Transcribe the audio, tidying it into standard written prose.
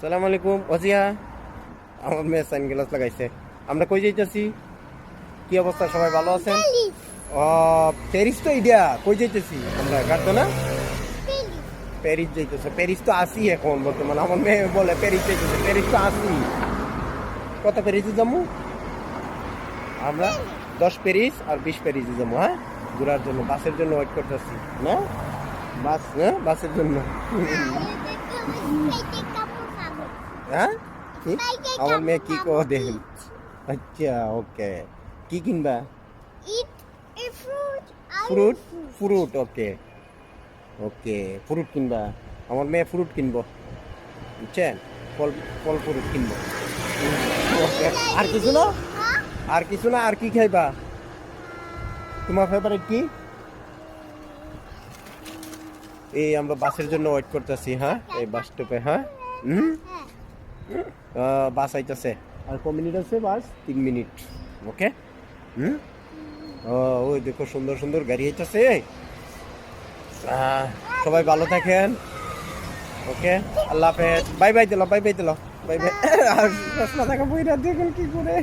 সালাম আলাইকুম অজিয়া। আমার মেয়ে সানগ্লাস লাগাইছে। আমরা কই যাইতেছি? কি অবস্থা, সবাই ভালো আছেন? ও প্যারিস তো ইডিয়া। কই যাইতেছি আমরা? কারখানা প্যারিস যাইতেছে। প্যারিস তো আসি এখন বর্তমান। আমার মেয়ে বলে প্যারিস যাইতেছে। প্যারিস তো আসি। কত প্যারিসে যাবো আমরা? 10 প্যারিস আর 20 প্যারিসে যাবো। হ্যাঁ, ঘোরার জন্য বাসের জন্য ওয়েট করতেছি না। বাস, হ্যাঁ বাসের জন্য। হ্যাঁ কি? আমার মেয়ে কি কো দেখেন। আচ্ছা ওকে, কি কিনবা? ফ্রুট। ফ্রুট ওকে ওকে, ফ্রুট কিনবা। আমার মেয়ে ফ্রুট কিনবো, বুঝছেন? ফল ফল ফ্রুট কিনবো। ওকে, আর কিছু না? আর কিছু না? আর কি খাইবা? তোমার ফেভারিট কি? এই আমরা বাসের জন্য ওয়েট করতেছি। হ্যাঁ, এই বাস স্টপে। হ্যাঁ, বাস আইতাছে। আর ক মিনিট আছে? বাস 3 মিনিট। ওকে। হুম। ওই দেখো সুন্দর সুন্দর গাড়ি আইতাছে। সবাই ভালো থাকেন। ওকে, আল্লাহ হাফেজ। বাই বাই দিল, বাই বাই দিল, বাই বাই। আর রসনা থাকা বইরা দেখুন কি করে।